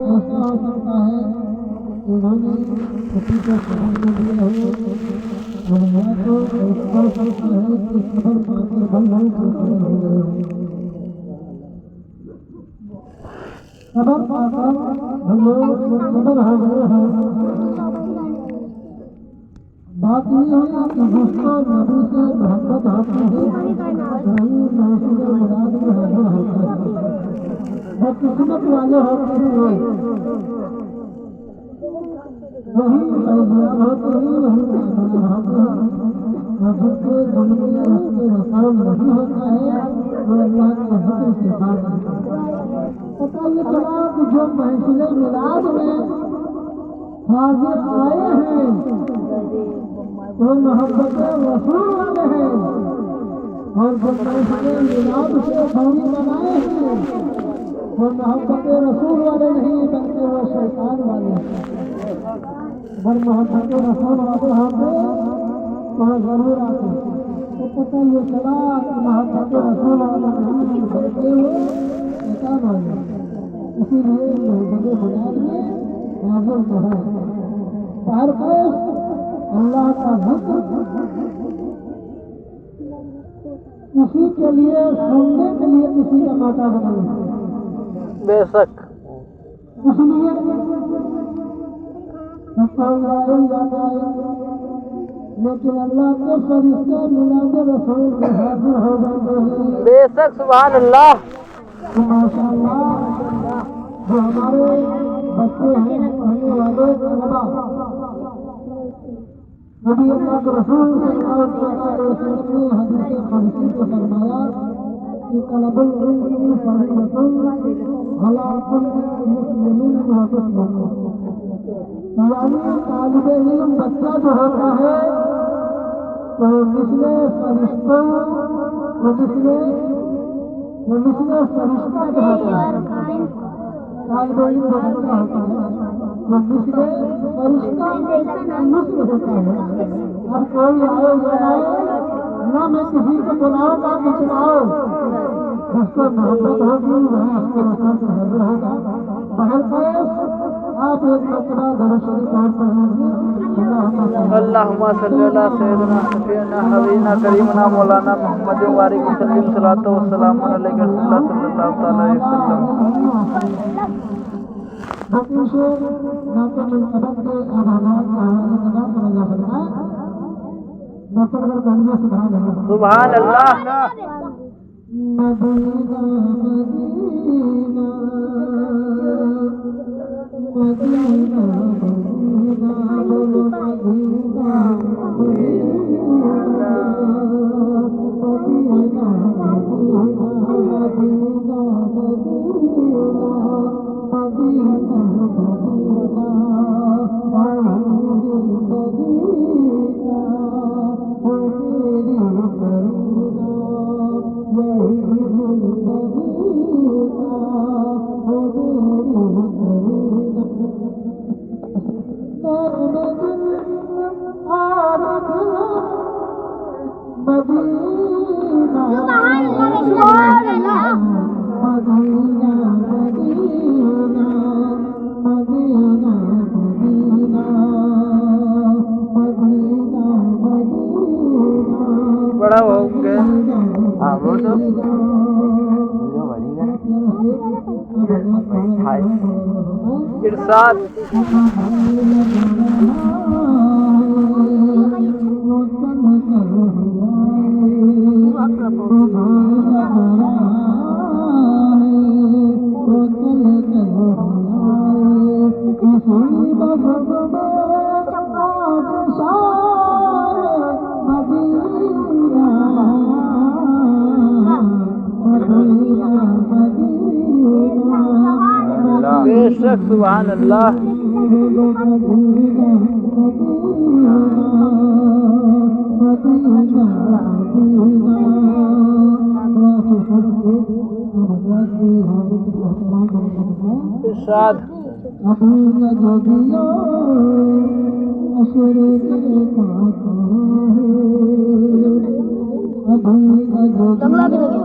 ऐसा हो सकता है उन्होंने किसी को खबर न दिया हो और या तो ऐसा हो सकता है कि खबर पाकर हम लोग खबर हो गए हो। खबर पाकर हम लोग खबर हो गए हैं। बात ये है कि जिसको नबी से मोहब्बत होती है वही महसूस मुराद में हाजिर होता है। बदकिस्मत वाले होते हैं वही फैज़याब होते हैं, वही कामयाब होते हैं। और जिसके दिल में उसके रसूल नहीं होता है वो अल्लाह के हुक्म से बात पता ये चला कि जो महफिल मिलाद में हाजिर आए हैं वो मोहब्बत रसूल वाले हैं और जो महफिल मिलाद से दूरी बनाए हैं वो मोहब्बत रसूल वाले नहीं बल्कि वो शैतान वाले हैं। अगर मोहब्बत रसूल वाले होते तो जरूर आते। तो पता ये चला कि मोहब्बत रसूल वाले नहीं बल्कि वो शैतान वाले। इसीलिए मोहब्बत मिलाद में हाजिर जो है हर कोई अल्लाह का जिक्र किसी के लिए सुनने के लिए किसी का माता बना बेशक इसलिए जाता है लेकिन अल्लाह के फरिश्ते मिलाद रसूल में हाजिर हो जाते हैं। बेशक सुभान अल्लाह। तो माशाअल्लाह जो हमारे बच्चे हैं पढ़ने वाले तलबा नबी अल्लाह के रसूल सल्लल्लाहु अलैहि वसल्लम ने हदीस कुदसी में फरमाया कि तलबुल इल्म फरीदतुन अला कुल्ली मुस्लिमिन व मुस्लिमात। यानी तालिबे इल्म बच्चा जो होता है तो मिसले फरिश्तों मिसले फरिश्ता जो होता है तालिबे इल्म बच्चा होता है मिसले फरिश्ता मिस्र होता है। अब कोई आए बनाए न मैं किसी को बुलाऊंगा कि चलाओ जिसको मोहब्बत होगी वही उसके रसूल से हाजिर होगा। बहर आप एक मरतबा दरूद शरीफ और पढ़ेंगे अल्लाहुम्मा सल्ली अला सय्यिदिना शफीना हबीबना करीमना मौलाना मुहम्मद वारिक वसल्लम सलातो व सलाम अलैहि सल्लल्लाहु तआला अलैहि वसल्लम। बाकी से नाते मुनकरब के आदानात का निकला समझा फरमाए डॉक्टर अगर कहिए सुभान अल्लाह। मदीना मदीना मदीना मदीना बोलो मदीना मदीना मदीना बड़ा होंगे हाँ वो तो इरशाद बेशक सुभान अल्लाह। इरशाद जंगला भी लगी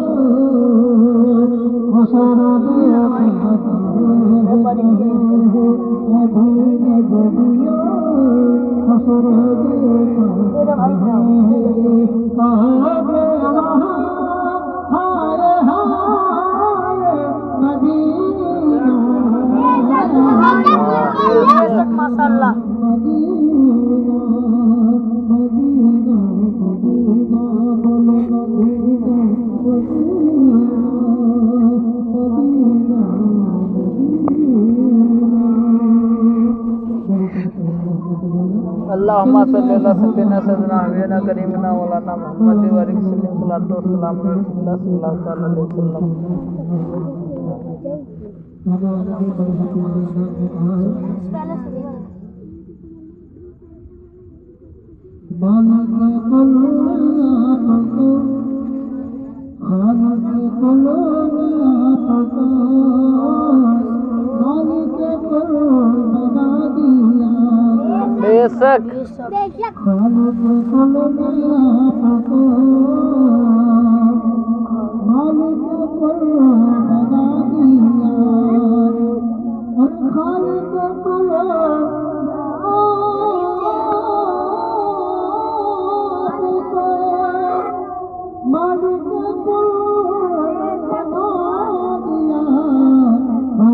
माशाल्लाह। अल्लाहुम्मा सल्ली अला सय्यिदना हबीबना करीमना मौलाना मुहम्मद व आलिहि वसल्लम सल्लल्लाहु अलैहि वसल्लम। बेशक सुभान अल्लाह।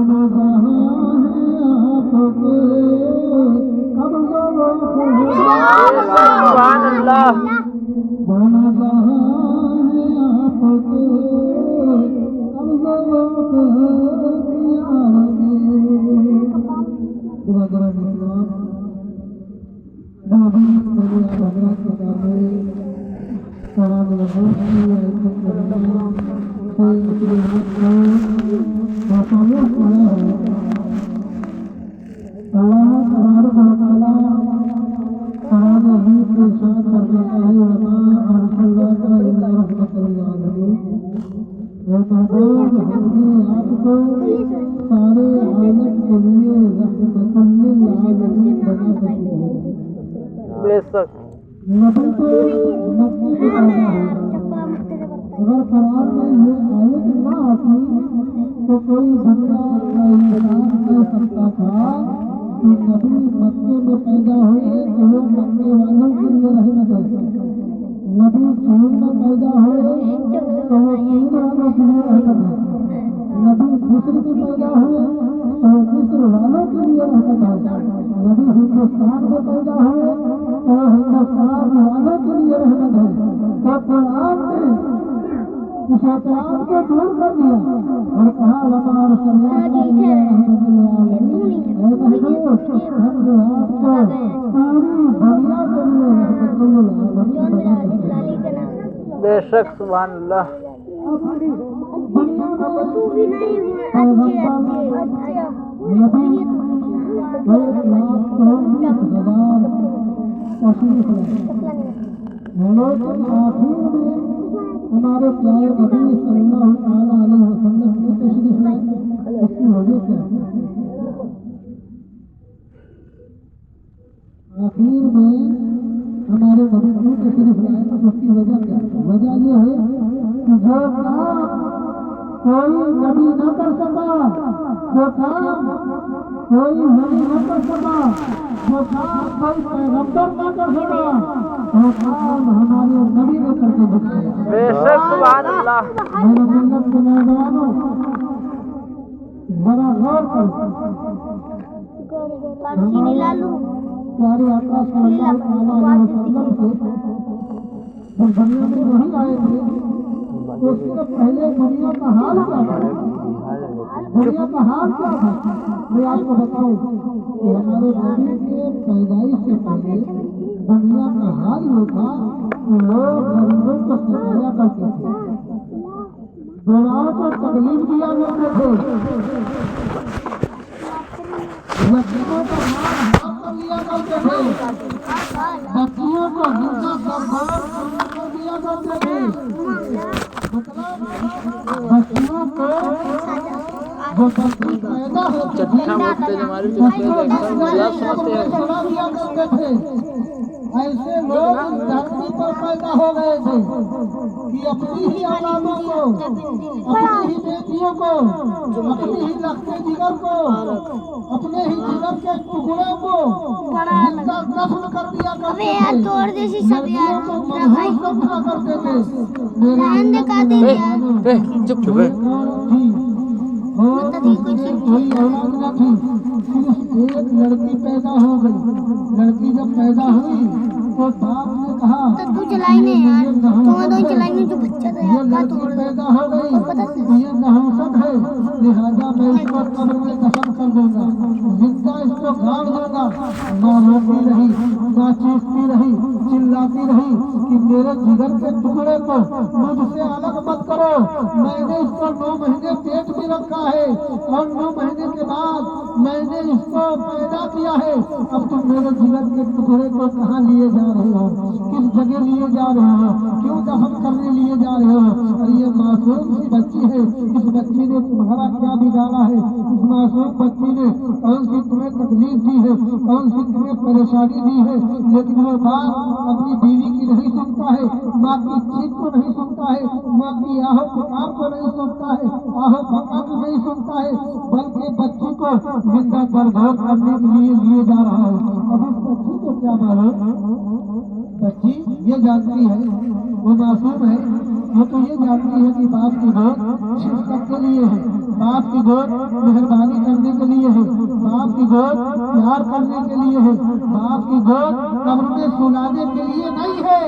बेशक अगर कुरान में ये आयत ना आती तो कोई बंदा का इंतजार कर सकता था कि नबी मक्के में पैदा हुए तो वो मक्के वालों के लिए रहमत है, नबी चीन में पैदा हुए तो वो चीन वालों के लिए रहमत है, नबी मिस्र में पैदा हुए तो मिस्र वालों के लिए रहमत है, नबी हिंदुस्तान में पैदा हुए तो हिंदुस्तान वालों के लिए रहमत है। तो कुरान ने शैतान को दूर कर दिया और कहा वमार सल्लल्लाहु अलैहि वसल्लम हमने आपको पूरी दुनिया के लिए बेशक सुभान अल्लाह। हमारे प्यारे नबी सल्लल्लाहु अलैहि वसल्लम की तशरीफ लाई, उसकी वजह क्या है? आखिर में हमारे नबी की तशरीफ लाए तो उसकी वजह क्या है? वजह ये है कि जो काम कोई नबी न कर सका, जो काम कोई नबी न कर सका, जो काम कोई पैगंबर न कर सका, वो काम हमारे नबी ने करके दिखाया। बेशक सुभान अल्लाह। मेरे मिल्लत के नौजवानों जरा गौर करो, प्यारे आका सल्लल्लाहु अलैहि वसल्लम से जब दुनिया में नहीं आए थे तो उससे पहले दुनिया का हाल क्या था? दुनिया का हाल क्या था? मैं आपको बताऊं कि हमारे नबी के पैदाइश से पहले दुनिया का हाल ये था कि लोग गरीबों को सताया करते थे, बुराओं को तकलीफ दिया करते थे, यतीमों को मार हाथ कर लिया करते थे, बच्चियों को हिंसा बर्बाद कर दिया करते थे, मतलब बच्चियों को जो बच्ची पैदा होती थी चट्टा बोलते हमारे बच्चियों को दिया करते थे। ऐसे लोग इस धरती पर पैदा हो गए थे कि अपनी ही औलादों को, अपनी ही बेटियों को, अपनी ही लखते जिगर को, अपने ही जिगर के टुकड़े को जिंदा दफन कर दिया करते थे, नदियों को मनहूस समझा करते थे। चुप चुप कोई औलाद न थी, सिर्फ एक लड़की पैदा हो गई। लड़की जब पैदा हुई तो बाप ने कहा तो तू चलाइने यार, तू तो चलाइने जो बच्चा था ये यार का लड़की तोड़ पैदा हो गई, ये नहुसक है, लिहाजा मैं इसको कब्र में दफन कर दूंगा, जिंदा इसको गाड़ दूंगा। माँ रोती रही, माँ चीखती रही, चिल्लाती रही कि मेरे जिगर के टुकड़े को मुझसे अलग मत करो। मैंने इसको 9 महीने पेट में रखा है और 9 महीने के बाद मैंने इसको पैदा किया है। अब तुम मेरे जिगर के टुकड़े को कहाँ लिए जा रहे हो, किस जगह लिए जा रहे हो, क्यों दफन करने लिए जा रहे हो? और ये मासूम सी बच्ची है, इस बच्ची ने तुम्हारा क्या बिगाड़ा है? इस मासूम बच्ची ने कौन सी तुम्हें तकलीफ दी है, कौन सी तुम्हें परेशानी दी है? लेकिन वो बाप अपनी बीवी की नहीं सुनता है, माँ की चीख को नहीं सुनता है, माँ की आहो पुकार को नहीं सुनता है, आहो भक्का को नहीं सुनता है, बल्कि बच्ची को जिंदा बर्बाद करने के लिए लिए जा रहा है। अब उस बच्ची को क्या मालूम? बच्ची ये जानती है, वो मासूम है, वो तो ये जानती है कि बाप की गोद शिफकत के लिए है, बाप की गोद मेहरबानी करने के लिए है, बाप की गोद प्यार करने के लिए है, बाप की गोद कब्र में सुलाने के लिए नहीं है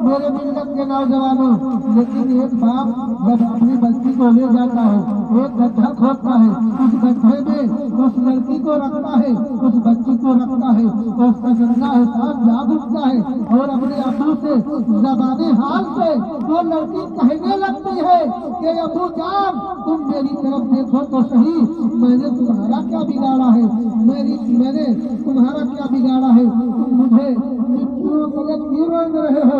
मेरे मिल्लत के नौजवानों। लेकिन एक बाप जब अपनी बच्ची को ले जाता है, एक गड्ढा खोदता है, उस गड्ढे में उस लड़की को रखता है, उस बच्ची को रखता है, तो उसका गंदा एहसास जाग उठता है और अपने अबू से ज़बाने हाल से वो लड़की कहने लगती है कि अबू जान तुम मेरी तरफ देखो तो सही, मैंने तुम्हारा क्या बिगाड़ा है, मैंने तुम्हारा क्या बिगाड़ा है? तुम मुझे मिट्टियों गले क्यों रंग रहे हो?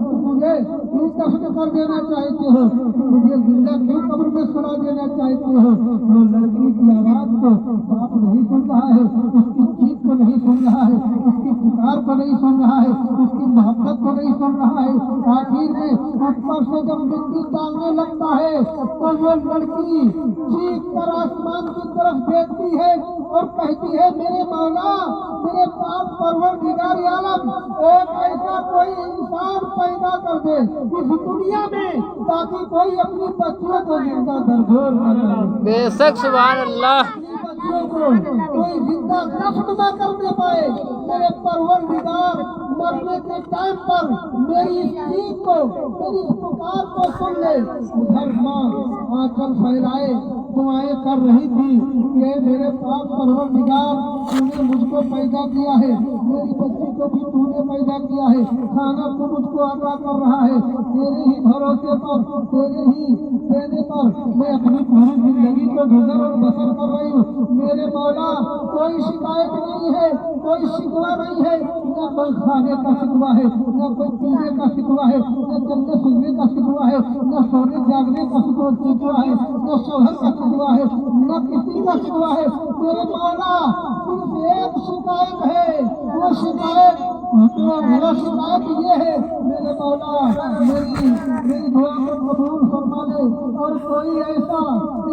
तुम मुझे क्यों दफन कर देना चाहते हो? तुम मुझे जिंदा क्यों कब्र में सुला देना चाहते हो? वो लड़की की आवाज को बाप नहीं सुन रहा है, उसकी चीख को नहीं सुन रहा है, उसकी पुकार को नहीं सुन रहा है, उसकी मोहब्बत को नहीं सुन रहा है। आखिर में ऊपर से जब मिट्टी डालने लगता है तो वो लड़की चीख कर आसमान की तरफ देखती है और कहती है मेरे मौला, मेरे पाक परवरदिगार आलम, एक ऐसा कोई इंसान पैदा कर दे इस दुनिया में ताकि कोई अपनी बच्चियों को जिंदा दरगोर न करे। बेशक सुभान अल्लाह। बच्चों को कोई जिंदा दफन न करने पाए। मेरे परवरदिगार मरने के टाइम पर मेरी इस चीख को, मेरी इस पुकार को सुन ले। उधर माँ आंचल फैलाए दुआएं कर रही थी कि मेरे पाक परवरदिगार तूने मुझको पैदा किया है, मेरी बच्ची को भी तूने पैदा किया है, खाना तू मुझको अदा कर रहा है, तेरे ही भरोसे पर, तेरे ही देने पर मैं अपनी पूरी जिंदगी को गुजर और बसर कर रही हूँ। मेरे मौला कोई शिकायत नहीं है, कोई शिकवा नहीं है, न कोई खाने का शिकवा है, न कोई पीने का शिकवा है, न चलने फिरने का शिकवा है, न सोने जागने का शिकवा है, न शोहर का शिकवा है, न किसी का शिकवा है। मेरे मौला सिर्फ एक शिकायत है, वो शिकायत ये है मेरे मौला मेरी दुआ को कबूल फरमा ले और कोई ऐसा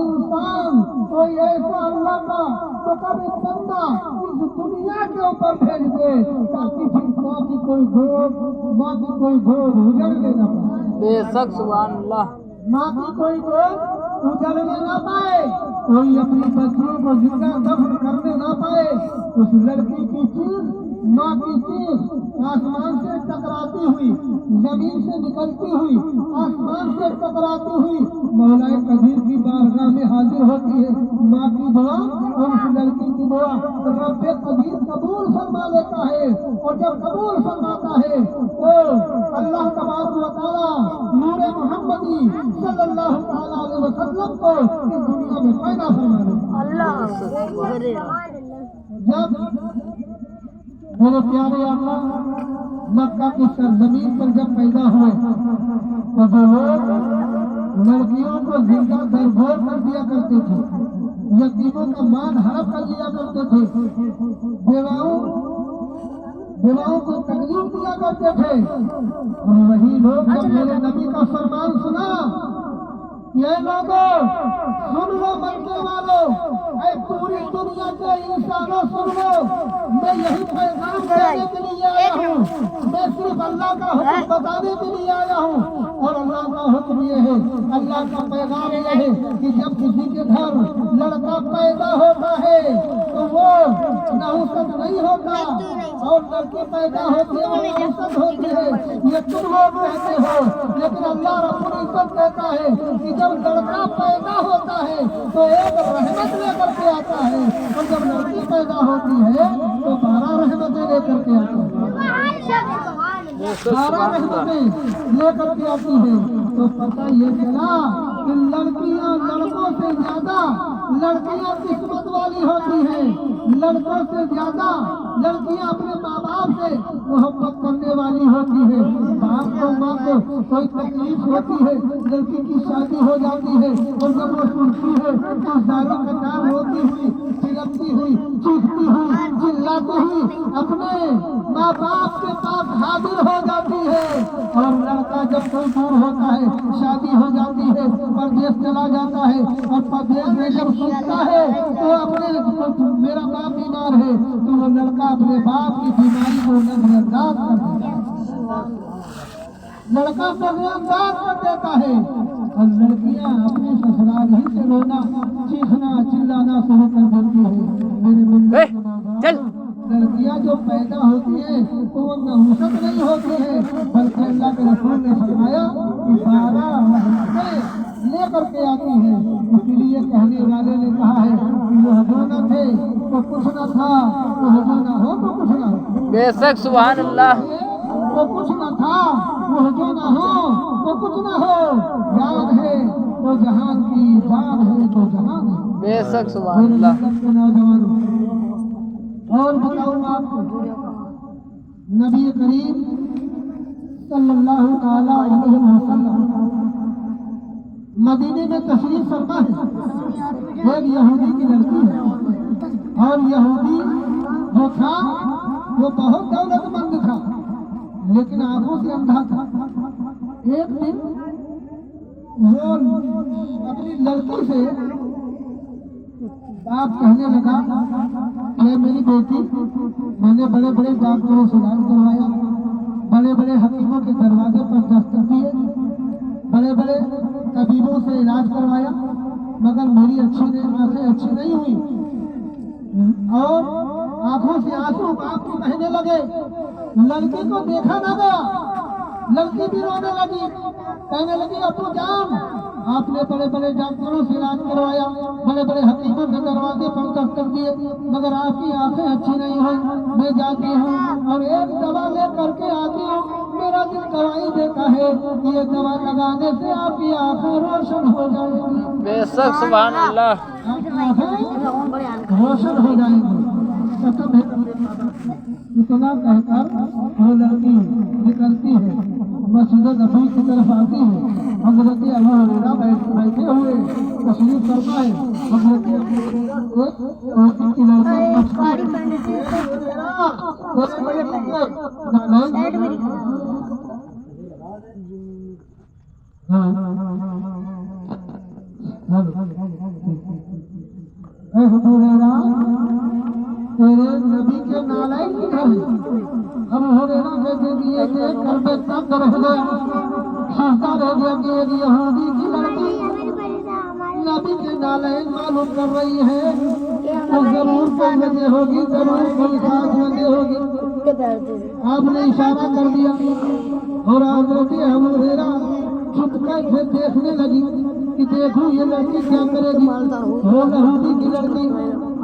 इंसान, कोई ऐसा अल्लाह का मुकर्रम बंदा इस दुनिया के ऊपर भेज दे ताकि फिर माँ की कोई गोद उजड़ने न पाए। बेशक सुभान अल्लाह। माँ की कोई गोद उजड़ने न पाए, कोई अपनी बच्चियों को जिंदा दफन करने न पाए। उस लड़की की चीज, माँ की चीज आसमान से टकराती हुई, जमीन से निकलती हुई, आसमान से टकराती हुई मौलाए कबीर की बारगाह में हाजिर होती है। माँ की दुआ और उस लड़की की दुआ रब्बे कबीर कबूल फरमा लेता है और जब कबूल फरमाता है तो अल्लाह तबारक व तआला नूरे मोहम्मदी सल्लल्लाहु तआला अलैहि वसल्लम को इस दुनिया में पैदा फरमा देता है। जब मेरे प्यारे अल्लाह मक्का की सरजमीन पर जब पैदा हुए तो जो लोग लड़कियों को जिंदा दरगोर कर दिया करते थे, यतीमों का मान हड़प कर लिया करते थे, बेवाओं विवाहों को तकलीफ दिया करते थे। और वही लोग जब मेरे नबी का फरमान सुना, ये लोगों सुन लो, मक्के वालों, ऐ पूरी दुनिया के इंसानों सुन लो, मैं यही पैगाम देने के लिए आया हूँ। मैं सिर्फ अल्लाह का हुक्म बताने के लिए आया हूँ। और अल्लाह का हुक्म ये है, अल्लाह का पैगाम ये है कि जब किसी के घर लड़का पैदा होता है तो वो नहुसत नहीं होता, और लड़की पैदा होती है वो नहुसत होती है। ये तुम लोग कहते हो, लेकिन अल्लाह रब्बुल इज्जत कहता है कि जब लड़का पैदा होता है तो एक रहमत लेकर के आता है, और जब लड़की पैदा होती है तो 12 रहमतें लेकर के आती है। 12 रहमतें लेकर के आती है। तो पता ये चला कि लड़कियां लड़कों से ज्यादा लड़कियां किस्मत वाली होती हैं, लड़कों से ज्यादा लड़कियां अपने माँ बाप से मोहब्बत करने वाली होती है। बाप को माँ को कोई तकलीफ होती है, लड़की की शादी हो जाती है, और जब वो सुनती है तो दारों कतार रोती हुई, चिल्लाती हुई, चीखती हुई, चिल्लाती हुई अपने माँ बाप के पास हाजिर हो जाती है। और लड़का जब कोई दूर होता है, शादी हो जाती है, परदेश चला जाता है, और परदेश में जब सुनता है तो अपने मेरा बाप बीमार है, तो वो लड़का अपने बाप की बीमारी को नजरअंदाज कर देता है, लड़का नजरअंदाज कर देता है। और लड़कियां अपने ससुराल ही से रोना, चीखना, चिल्लाना शुरू कर देती है। मेरे मिलने के नौजवान, लड़कियां जो पैदा होती है तो वो नहुसत नहीं होती है, बल्कि अल्लाह के रसूल ने फरमाया कि 12 रहमतें लेकर के आती है। इसीलिए कहने वाले ने कहा है कि वो जो न थे तो कुछ न था, वो जो न हो तो कुछ न हो। बेशक सुभान अल्लाह। तो कुछ न था, वो जो न हो तो कुछ न हो। जान है तो जहान की, जान है तो जहान है। बेशक सुभान अल्लाह। नौजवान और बताऊं आपको, नबी करीम सल्लल्लाहु ताला अलैहि वसल्लम मदीने में तशरीफ फरमा है। एक यहूदी की लड़की है, और यहूदी जो था वो बहुत दौलतमंद था, लेकिन आंखों से अंधा था। एक दिन वो अपनी लड़की से बाप कहने लगा कि मेरी बेटी, मैंने बड़े बड़े डॉक्टरों से इलाज करवाया, बड़े बड़े हकीमों के दरवाजे पर दस्तक दिए, बड़े बड़े तबीबों से इलाज करवाया, मगर मेरी आंखें अच्छी नहीं हुई। और आंखों से आंसू बाप को बहने लगे। लड़की को देखा ना गया, लड़की भी रोने लगी, कहने लगी अबू जान, आपने बड़े बड़े डॉक्टरों से इलाज करवाया, बड़े बड़े हकीमों के दरवाजे पर दस्तक दिए, मगर आपकी आंखें अच्छी नहीं हुई। मैं जाती हूँ और एक दवा ले करके आती हूँ, मेरा दिल दवाई देता है कि ये दवा लगाने से आपकी आंखें रोशन हो जाएंगी। बेशक सुभान अल्लाह। आपकी आंखें रोशन हो जाएंगी। कसम है इतना कहकर वो लड़की निकलती है, मस्जिद नबी की तरफ आती है। हज़रत अबू हुरैरा बैठे हुए तशरीफ फरमा है। हज़रत अबू हुरैरा की तेरे नबी के नालायक किधर है? अबू हुरैरा कहते कि ये देख कर पे तक रह गया, हंसता रह गया कि एक यहूदी की लड़की नबी के नालायक मालूम कर रही है, तो जरूर कोई वजह होगी, जरूर कोई खास वजह होगी। आपने इशारा कर दिया और हज़रत अबू हुरैरा छुपकर फिर देखने लगी कि देखूं ये लड़की क्या करेगी। वो यहूदी की लड़की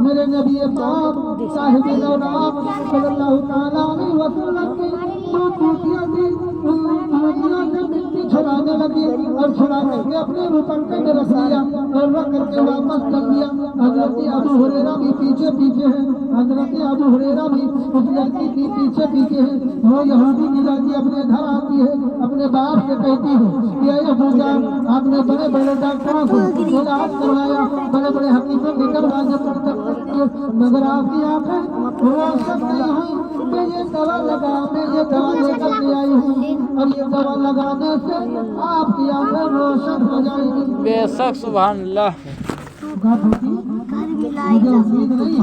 मेरे नबी पाक साहिब औलाद सल्लल्लाहु ताला अलैहि वसल्लम की दो टूटियां थी, उन टूटियों से मिट्टी छुड़ाने लगी और छुड़ा करके अपने रुपटे में रख लिया और रख करके वापस कर दिया। हज़रत अबू हुरैरा भी पीछे पीछे है, हज़रत अबू हुरैरा भी उस लड़की की पीछे पीछे है। वो यहूदी की लड़की अपने घर आती है, अपने बाप से कहती है कि अबू जान, आपने बड़े बड़े डॉक्टरों से इलाज करवाया, बड़े बड़े हकीमों के दरवाजे पर मगर आपकी आंखें रोशन नहीं हुई। मैं ये दवा लेकर के आई हूँ और ये दवा लगाने से आपकी आंखें रोशन हो जाएंगी। बेशक सुभान अल्लाह। मुझे उम्मीद नहीं है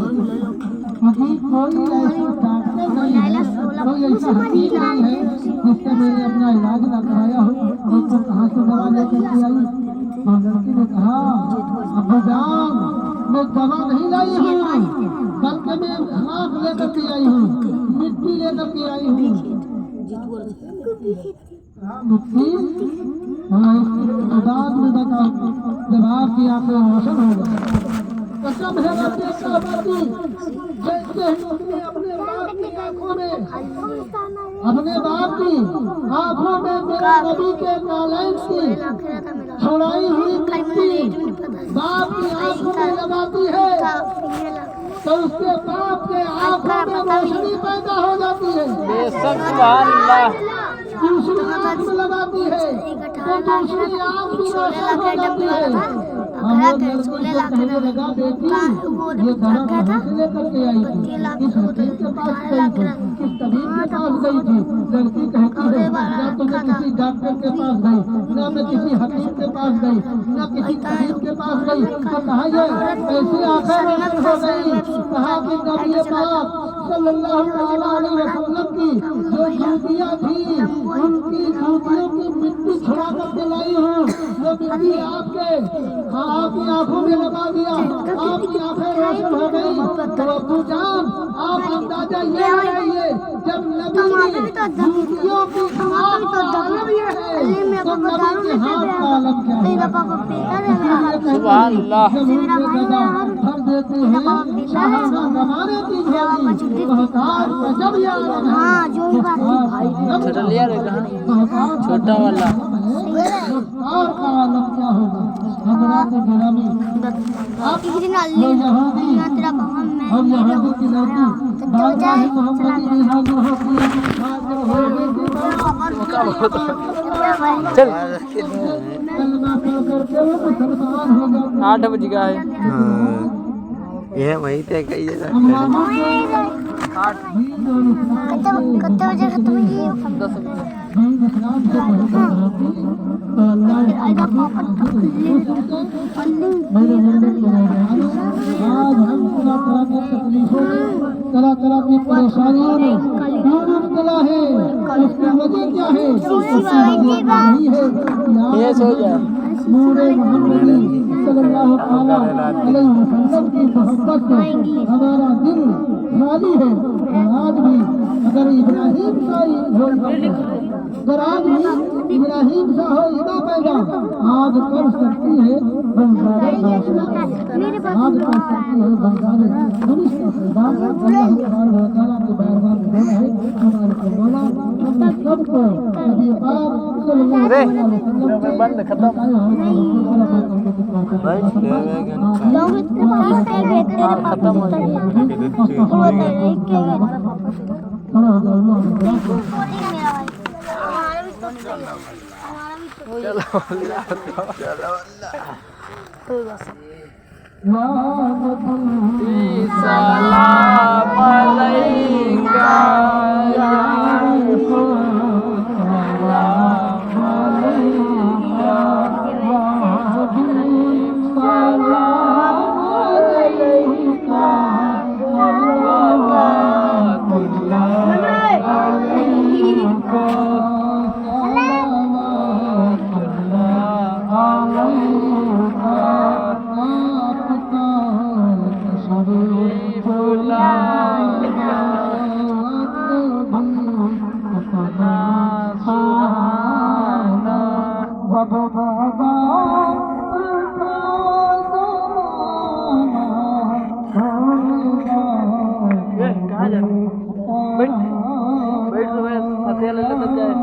क्योंकि कोई ऐसी डॉक्टर नहीं है, कोई ऐसी हकीम नहीं है जिससे मैंने अपना इलाज न कराया हो। और तो कहाँ से दवा लेकर के आई? तो लड़की ने कहा, अब्बा जान मैं दवा नहीं लाई हूँ, बल्कि मैं खाक लेकर के आई हूँ, मिट्टी लेकर के आई हूँ। मिट्टी? हाँ, इसकी बाद में बताओ जब आपकी आंखें रोशन हो गई। कसम है रब्बे काबती, जैसे ही उसने अपने बाप की आंखों में मेरे नबी के नालैन की छुड़ाई हुई मिट्टी बाप की आंखों में लगाती है तो उसके बाप के आंखों में रोशनी पैदा हो जाती है। बेशक सुभान अल्लाह। दूसरी आंख में लगाती है तो दूसरी आंख भी रोशन हो जाती है। हम लोग लड़की को कहने लगा, बेटी ये दवा कहाँ से लेकर के आई थी, किस हकीम के पास गई थी, किस तबीब के पास गई थी? लड़की कहती है, ना तो मैं किसी डॉक्टर के पास गई, ना मैं किसी हकीम के पास गई, ना किसी तबीब के पास गई। तो कहा ये ऐसी आंखें रोशन हो गई। कहा कि नबी पाक सल्लल्लाहु अलैहि वसल्लम की जो जूतियाँ थी उनकी जूतियों की मिट्टी छुड़ा करके लाई हूँ। वो मिट्टी आपकी आंखों में लगा दिया, आपकी आंखें रोशन हो गई। तो अब्बू जान आप अंदाजा ये लगाइए, जब नबी की जूतियों की हाथ का आलम ये है तो नबी के हाथ का आलम क्या है? सुभान अल्लाह। जब उनके गदा भर देते हैं सहाबा जमाने की झोली महताज का जब ये आलम है। छोटा लिया रे कहाँ? छोटा वाला। और का आलम क्या होगा? हजरात गिरामी आप लोग यहूदी और यहूदी की लड़की बादशाह मोहम्मदी में हाजिर होती है। चल कलमा पढ़ करके वो मुसलमान हो जाते 8 बज गया है। ये वही तय कही कितने बजे खत्म हुई? 10 बजे। इस्लाम से तो अल्लाह मेरे मंदिर को आज हम तरह तरह की तकलीफों में तरह तरह की परेशानियों में क्यों मुब्तला है? उसकी वजह क्या है? उसकी वजह यही है ये सो जाए। नूरे मोहम्मदी सल्लल्लाहु अलैहि वसल्लम की मोहब्बत से हमारा दिल खाली है। और आज भी अगर इब्राहिम का अगर आज भी इब्राहिम सा हो इना पैदा आज कर सकती है बंजारे आज कर सकती है बंजारे मनुष्य पैदा। अल्लाह तआला के बारगाह में बोला है हमारे को बोला हम सबको नबी पाक सल्लल्लाहु अलैहि वसल्लम बंद खत्म। खत्म हो गया। सलाम अलैका या कहाँ जा? बैठ बैठ तो बस हथियार ले तब जाए।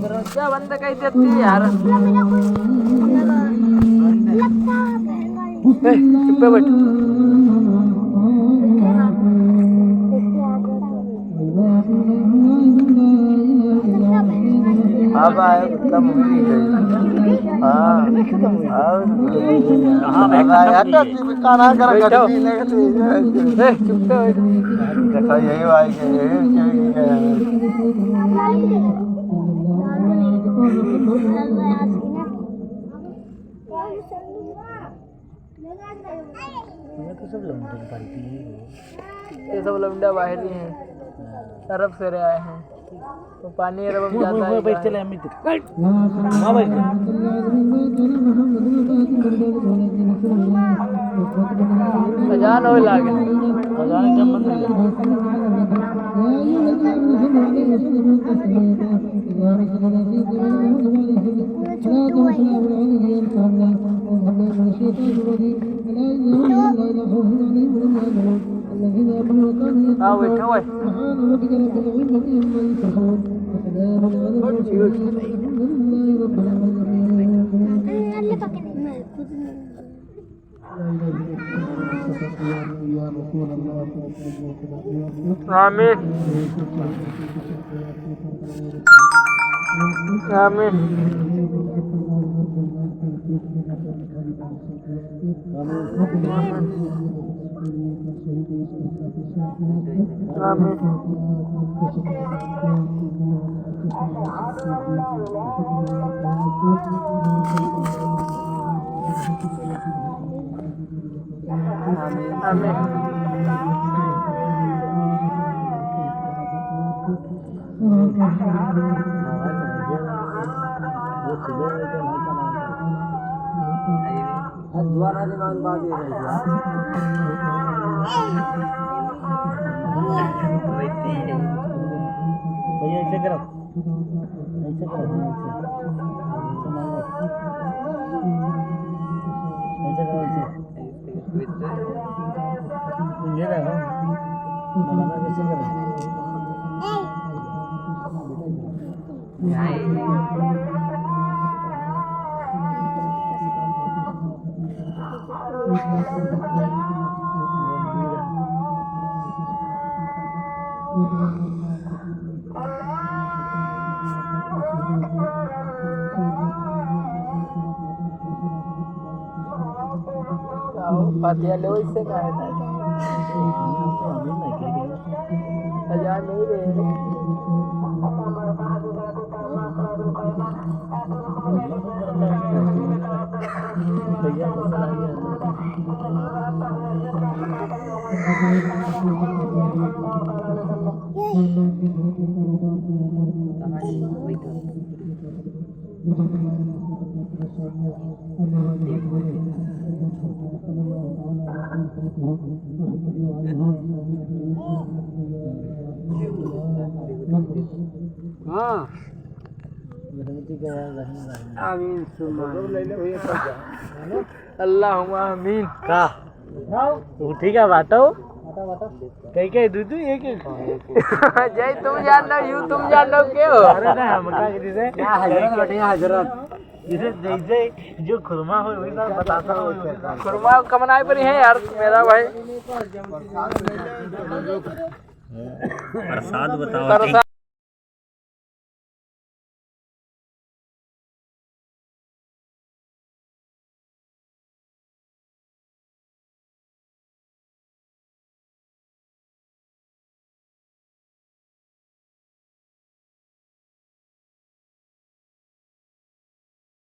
दरवाजा बंद कर देती है यार। चुप बैठ। अब आए खत्म हुई गई। हाँ अब आया तो काना कर बैठो। चुप देखो यही आई ये सब लौंडा बाहरी हैं, अरब से आए हैं, तो पानी अरब में जाता है। बैठ चले अमित। अजान हो लागे। अजान जब बंद हाँ बैठो भाई। आमीन आमीन भैया ऐसे करो, ऐसे करो, ऐसे करो, ये रहा, बनाना कैसे करो? पातिया लो इससे कहा था हजार नहीं रहे भैया हाँ अल्लाह आमीन का ठीक है बाटो कहीं कहीं दूध ये क्यों जय तुम जान लो यू तुम जान लो क्यों अरे ना हम क्या जैसे हजरत बैठे हजरत जैसे जैसे जो खुरमा हो वही बात बताता हूँ खुरमा कमनाई पर ही है यार मेरा भाई प्रसाद बताओ